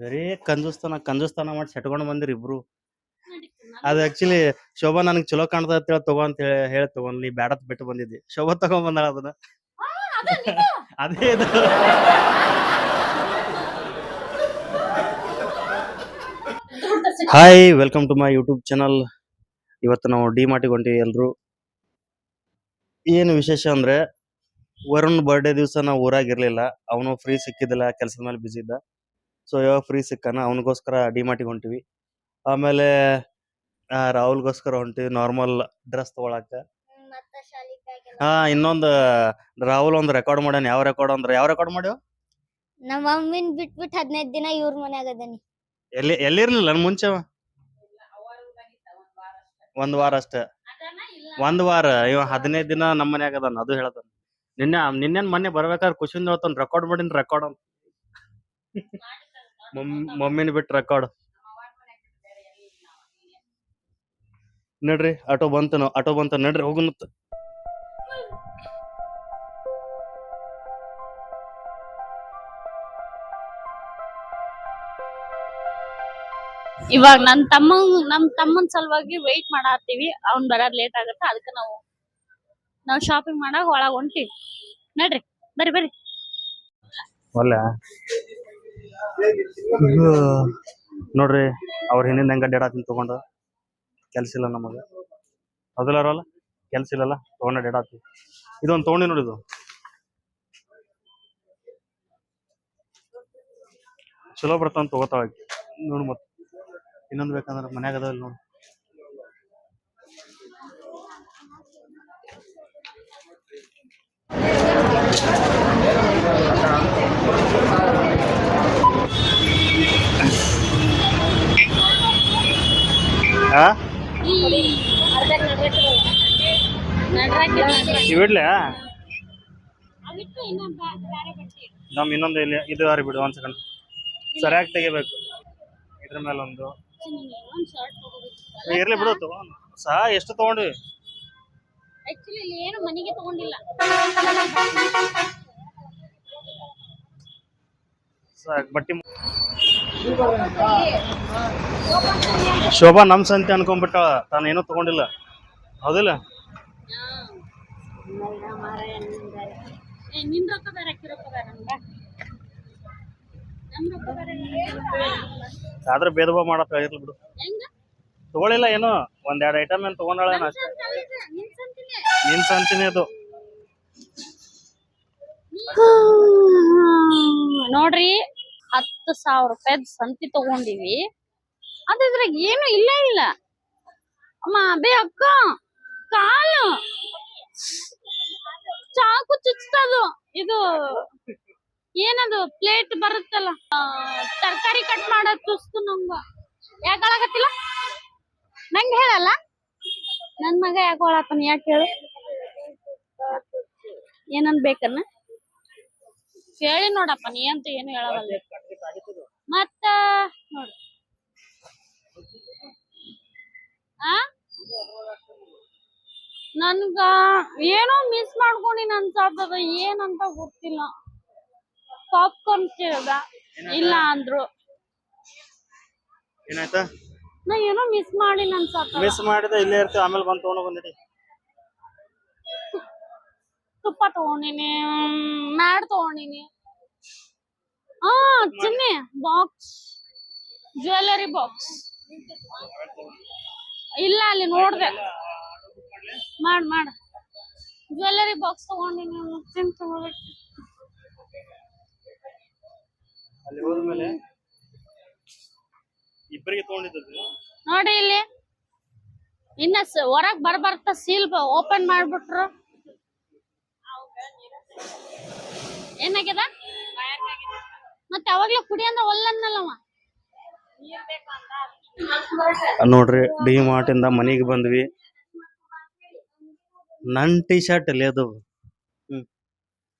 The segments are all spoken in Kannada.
ಬರೀ ಕಂಜೂಸ್ತಾನ ಮಾಡಿ ಸೆಟ್ಕೊಂಡ್ ಬಂದಿರಿ ಇಬ್ರು. ಅದು ಆಕ್ಚುಲಿ ಶೋಭಾ ನನಗ್ ಚಲೋ ಕಾಣ್ತದ ಅಂತ ಹೇಳಿ ತಗೋ ಅಂತ ಹೇಳಿ ತಗೊಂಡ್ ನೀ ಬ್ಯಾಡತ್ ಬಿಟ್ಟು ಬಂದಿದ್ದಿ. ಶೋಭಾ ತಗೊಂಡ್ ಬಂದಾಳ ಅದನ್ನ. ಅದೇ ಇದು. Hi, welcome to my YouTube channel. ಇವತ್ತು ನಾವು ಡಿ ಮಾರ್ಟಿಗೆ ಹೊಂಟಿವಿ ಎಲ್ರು. ಏನು ವಿಶೇಷ ಅಂದ್ರೆ ವರುಣ್ ಬರ್ಡೇ ದಿವಸ ನಾವು ಊರಾಗಿರ್ಲಿಲ್ಲ. ಅವನು ಫ್ರೀ ಸಿಕ್ಕಿದ್ದಿಲ್ಲ, ಕೆಲಸದ ಮೇಲೆ ಬಿಸಿ ಇದ್ದ. ಸೊ ಇವಾಗ ಫ್ರೀ ಸಿಕ್ಕಾನ, ಅವನಿಗೋಸ್ಕರ ಡಿ ಮಾರ್ಟಿಗೆ ಹೊಂಟಿವಿ. ಆಮೇಲೆ ರಾಹುಲ್ಗೋಸ್ಕರ ಹೊಂಟಿವಿ ನಾರ್ಮಲ್ ಡ್ರೆಸ್ ತಗೊಳಕ. ಇನ್ನೊಂದು ರಾಹುಲ್ ಒಂದು ರೆಕಾರ್ಡ್ ಮಾಡ್ಯಾನ. ಯಾವ ರೆಕಾರ್ಡ್ ಮಾಡ್ಯಾವ? ನಮ್ಮ ಮಮ್ಮಿನ ಬಿಟ್ಬಿಟ್ಟು 15 ದಿನ ಇವ್ರ ಮನ್ಯಾಗ ಅದನಿ. ಎಲ್ಲಿರ್ಲಿಲ್ಲ ನನ್ ಮುಂಚೆ ಒಂದ್ ವಾರ ಅಷ್ಟೇ. ಒಂದ್ ವಾರ ಇವ 15 ದಿನ ನಮ್ಮ ಮನ್ಯಾಗ ಅದಾನ. ಅದು ಹೇಳತಾನ. ನಿನ್ನೆ ಮೊನ್ನೆ ಬರ್ಬೇಕಾದ್ರೆ ಖುಷಿಯಿಂದ ಹೇಳ್ತಾನ, ರೆಕಾರ್ಡ್ ಮಾಡಿನ ರೆಕಾರ್ಡ್ ಅಂತ. ಮಮ್ಮಿನ ಬಿಟ್ಟು ರೆಕಾರ್ಡ್. ನಡ್ರಿ, ಆಟೋ ಬಂತ ನಡ್ರಿ ಹೋಗುನತ್ತ. ಇವಾಗ ನಮ್ ತಮ್ಮನ್ ಸಲುವಾಗಿ ವೆಯ್ಟ್ ಮಾಡಾತೀವಿ. ಅವ್ನ್ ಬರೋದ್ ಲೇಟ್ ಆಗತ್ತ, ಅದಕ್ಕೆ ನಾವು ಶಾಪಿಂಗ್ ಮಾಡಾಕ ಒಳಗ್ ಹೊಂಟಿವಿ. ನಡ್ರಿ, ಬರ್ರಿ. ಒಳ್ಳೆ ನೋಡ್ರಿ, ಅವ್ರ ಹಿಂದಿಂದ ಹೆಂಗ ಅಡ್ಡಾಡತ್ತೀನಿ ತಗೊಂಡು. ಕೆಲ್ಸ ಇಲ್ಲ ನಮಗ, ಅದಲ್ಲ ಕೆಲ್ಸ ಇಲ್ಲಲ್ಲ, ತಗೊಂಡ್ ಅಡ್ಡಾಡತ್ತೀವಿ. ಇದೊಂದು ತಗೊಂಡಿ ನೋಡಿ, ಇದು ಚಲೋ ಬರ್ತಾವ ತಗೋತಾವ ನೋಡ್. ಮತ್ ಇನ್ನೊಂದ್ ಬೇಕಂದ್ರ ಮನ್ಯಾಗ ಅದಾವ ಇಲ್ಲಿ ನೋಡು. ಇವಿಡ್ಲ ನಮ್ ಇನ್ನೊಂದು ಇಲ್ಲಿ ಇದು ಯಾರು ಬಿಡು. ಒಂದ್ ಸೆಕೆಂಡ್, ಸರಿಯಾಗಿ ತೆಗಿಬೇಕು. ಇದ್ರ ಮೇಲೆ ಒಂದು ಇರ್ಲಿ ಬಿಡು. ಎಷ್ಟು ತಗೊಂಡ್ವಿ? ಏನು ಮನೆಗೆ ತಗೊಂಡಿಲ್ಲ. ಬಟ್ಟಿ ಶೋಭಾ ನಮ್ ಸಂತೆ ಅನ್ಕೊಂಡ್ಬಿಟ್ಟ, ತಾನೇನೂ ತಗೊಂಡಿಲ್ಲ. ಹೌದಿಲ್ಲ? ಆದ್ರೆ ಭೇದ ಭಾವ ಮಾಡಕ್ ಇರ್ಲಿ ಬಿಡು. ತಗೊಳಿಲ್ಲ ಏನು, ಒಂದೆರಡು ಐಟಮ್ ಏನ್ ತಗೊಂಡಾಳ ಅಷ್ಟೇ. ನಿನ್ ಸಂತಿನೇ ಅದು. ನೋಡ್ರಿ, 10,000 ರೂಪಾಯಿ ಸಂತಿ ತಗೊಂಡಿವಿ. ಅದ್ರಾಗ ಏನು ಇಲ್ಲ. ಅಮ್ಮ ಬೇ ಅಕ್ಕ, ಕಾಲು ಚಾಕು ಚುಚ್ತದು. ಇದು ಏನದು ಪ್ಲೇಟ್ ಬರುತ್ತಲ್ಲ, ತರಕಾರಿ ಕಟ್ ಮಾಡೋದ್ ಚುಸ್ತು ನಮ್ಗ. ಯಾಕಾಗತ್ತಿಲ್ಲ ನಂಗೆ ಹೇಳಲ್ಲ. ನನ್ ಮಗ ಯಾಕೆ ಹೊಳತಾನ? ಯಾಕೆ ಹೇಳು, ಏನನ್ ಬೇಕನ್ನ ಹೇಳಿ ನೋಡಪ್ಪ. ನೀ ಅಂತ ಏನು ಹೇಳಲ್ಲ. ಮತ್ತ ನೋಡಿ, ನನ್ಗ ಏನೋ ಮಿಸ್ ಮಾಡ್ಕೊಂಡಿನ ಅನ್ಸಾತದ. ಏನಂತ ಗೊತ್ತಿಲ್ಲ. ಪಾಪ್ಕಾರ್ನ್ ಕೇಳ್ದ, ಇಲ್ಲ ಅಂದ್ರು. ಏನಾಯ್ತಾ? ನಾ ಏನೋ ಮಿಸ್ ಮಾಡಿನ ಅನ್ಸಾತ. ಮಿಸ್ ಮಾಡಿದ ಇಲ್ಲೇ ಇರ್ತೀವಿ, ಆಮೇಲೆ ಬಂದು ತಗೊಂಡು ಬಂದಿರಿ. ತುಪ್ಪ ತಗೊಂಡಿನಿ, ಮ್ಯಾಡ್ ತಗೊಂಡಿನಿ. ಚಿನ್ನಿ ಬಾಕ್ಸ್, ಜ್ಯುವೆಲ್ಲರಿ ಬಾಕ್ಸ್ ಇಲ್ಲ, ಅಲ್ಲಿ ನೋಡ್ದೆ. ಮಾಡ ಜ್ಯುವೆಲ್ಲರಿ ಬಾಕ್ಸ್ ತಗೊಂಡಿನಿ. ಅಲ್ಲಿ ಹೋದ್ಮೇಲೆ ಇಬ್ಬರಿಗೆ ತಗೊಂಡಿದ್ದು ನೋಡಿ. ಇಲ್ಲಿ ಇನ್ನ ಹೊರಗ್ ಬರ್ತಾ ಸೀಲ್ ಓಪನ್ ಮಾಡ್ಬಿಟ್ರು. ಏನಾಗ್ಯದ ಮತ್ತೆ? ಅವಾಗ್ಲೇ ಕುಡಿ ಅಂದ್ರೆ ಒಲ್ಲನ್ನಲ್ಲವ. ನೋಡ್ರಿ, ಡಿ ಮಾರ್ಟ್ ಇಂದ ಮನೆಗೆ ಬಂದ್ವಿ. ನನ್ ಟಿ ಶರ್ಟ್ ಅಲ್ಲಿ ಅದು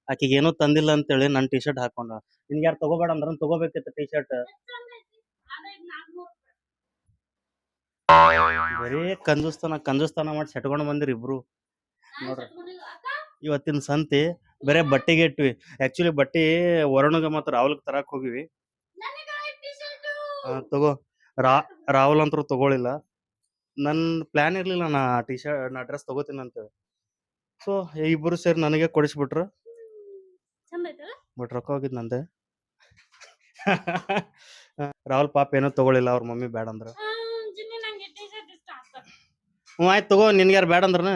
ಆಕಿಗೆ ಏನೋ ತಂದಿಲ್ಲ ಅಂತೇಳಿ ನನ್ ಟಿ ಶರ್ಟ್ ಹಾಕೊಂಡ. ನಿನ್ಗೆ ಯಾರು ತಗೋಬೇಡ ಅಂದ್ರ ತಗೋಬೇಕಿತ್ತು ಟಿ ಶರ್ಟ್. ಬರೀ ಕಂಜೂಸ್ತಾನ ಮಾಡಿ ಸೆಟ್ಕೊಂಡ್ ಬಂದಿರಿ ಇಬ್ರು. ನೋಡ್ರಿ, ಇವತ್ತಿನ ಸಂತೆ ಬೇರೆ ಬಟ್ಟೆಗೆ ಇಟ್ವಿ. ಆಕ್ಚುಲಿ ಬಟ್ಟಿ ವರುಣ್ಗ ಮತ್ತು ರಾಹುಲ್ಗ್ ತರಾಕ್ ಹೋಗಿವಿ. ತಗೋ. ರಾಹುಲ್ ಅಂತೂ ತಗೊಳಿಲ್ಲ. ನನ್ ಪ್ಲಾನ್ ಇರ್ಲಿಲ್ಲ ನಾ ನಾ ಡ್ರೆಸ್ ತಗೋತೀನಿ ಅಂತ. ಸೊ ಇಬ್ರು ಸೇರಿ ನನಗೆ ಕೊಡಿಸ್ಬಿಟ್ರು. ಚಂದ ಐತಲ್ಲ ಬಟ್ ರೊಕ್ಕ ಹೋಗಿದ್ ನಂದೆ. ರಾಹುಲ್ ಪಾಪ ಏನೋ ತಗೊಳಿಲ್ಲ, ಅವ್ರ ಮಮ್ಮಿ ಬೇಡ ಅಂದ್ರ. ಜಿನ್ನಿ ನಂಗೆ ಟಿ ಶರ್ಟ್ ಇಷ್ಟ ಆಗ್ತದೆ. ಆಯ್ತು ತಗೋ, ನಿನ್ಗೆ ಯಾರು ಬೇಡ ಅಂದ್ರನ.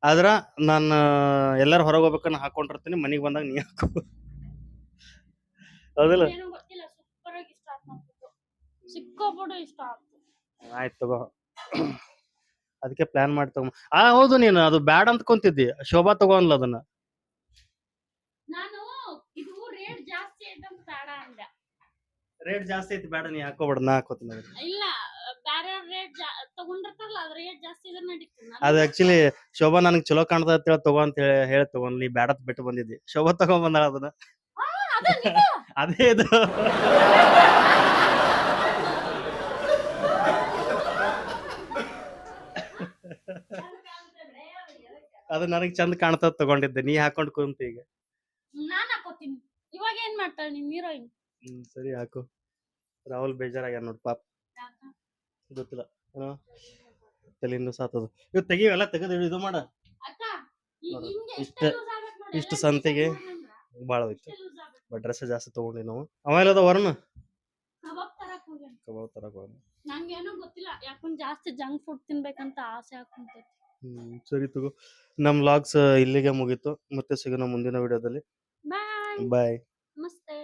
ಆದ್ರ ನಾನು ಎಲ್ಲಾರು ಹೊರಗೆ ಹೋಗ್ಬೇಕನ್ನ ಹಾಕೊಂಡಿರ್ತೀನಿ, ಮನಿಗ್ ಬಂದಾಗ ನೀ ಹಾಕೋ. ಹೌದಿಲ್ಲ? ಏನೋ ಗೊತ್ತಿಲ್ಲ, ಸೂಪರ್ ಆಗಿ ಇಷ್ಟ ಆಗ್ತದೆ. ಸಿಕ್ಕಾಪಟ್ಟು ಇಷ್ಟ ಆಗ್ತದೆ. ಆಯ್ತು ತಗೋ. ಅದಕ್ಕೆ ಪ್ಲಾನ್ ಮಾಡಿ ತಗೋ. ಹೌದು, ನೀನು ಅದು ಬ್ಯಾಡ ಅಂದ್ಕೊಂತಿದ್ದಿ. ಶೋಭಾ ತಗೋ ಅನ್ಲ ಅದನ್ನ. ನಾನು ಇದು ರೇಟ್ ಜಾಸ್ತಿ ಐತಂತ ಬೇಡ ಅಂದೆ. ರೇಟ್ ಜಾಸ್ತಿ ಐತಿ, ಬೇಡ ನೀ ಹಾಕೋಬೇಡ, ನಾ ಹಾಕೋತೀನಿ. ಇಲ್ಲ, ಬೇರೆ ರೇಟ್ ತಗೊಂಡಿರ್ತಾರಲ್ಲ, ಅದ್ರ ರೇಟ್ ಜಾಸ್ತಿ ಇದ್ರೆ ನಡೀತದೆ. ಅದು ಆಕ್ಚುಲಿ ಶೋಭಾ ನನಗೆ ಚಲೋ ಕಾಣ್ತದ ಅಂತೇಳಿ ತಗೋ ಅಂತ ಹೇಳಿ ತಗೊಂಡ್, ನೀ ಬ್ಯಾಡತ್ ಬಿಟ್ಟು ಬಂದಿದ್ದಿ. ಶೋಭಾ ತಗೊಂಡ್ ಬಂದಾಳ ಅದನ್ನ. ಅದೇ ಇದು. ಅದು ನನಗ್ ಚಂದ ಕಾಣ್ತದ ತಗೊಂಡಿದ್ದೆ, ನೀ ಹಾಕೊಂಡ್ ಕುಂತ ಈಗ. ನಾನ್ ಹಾಕೋತೀನಿ. ಇವಾಗ ಏನ್ ಮಾಡ್ತಾಳೆ ನಿಮ್ ಹೀರೋಯಿನ್? ಸರಿ ಹಾಕು. ರಾಹುಲ್ ಬೇಜಾರಾಗ್ಯಾರ ನೋಡ್ ಪಾಪ. ಗೊತ್ತಿಲ್ಲ ತಲೆಯಿಂದ ಸಾತದ. ಇವ್ ತೆಗಿವೆಲ್ಲ ತೆಗೆದು ಇದು ಮಾಡ. ನೋಡು, ಇಷ್ಟು ಸಂತೆಗೆ ಬಾಳ ಹೋಯ್ತು. ಬಟ್ ಡ್ರೆಸ್ ಜಾಸ್ತಿ ತಗೊಂಡಿ ನಾವು. ಆಮೇಲೆ ಅದ ವರುಣ್ ಕಬಾಬ್ ತರಕ್ ಹೋಗಿ. ನಂಗೇನೋ ಗೊತ್ತಿಲ್ಲ, ಯಾಕೊಂದ್ ಜಾಸ್ತಿ ಜಂಕ್ ಫುಡ್ ತಿನ್ಬೇಕಂತ ಆಸೆ ಆಗ್ತೈತಿ. ಸರಿ ತಗೋ. ನಮ್ ವ್ಲಾಗ್ಸ್ ಇಲ್ಲಿಗೆ ಮುಗೀತು. ಮತ್ತೆ ಸಿಗೋಣ ಮುಂದಿನ ವಿಡಿಯೋದಲ್ಲಿ. ಬಾಯ್. ಬಾಯ್. ನಮಸ್ತೆ.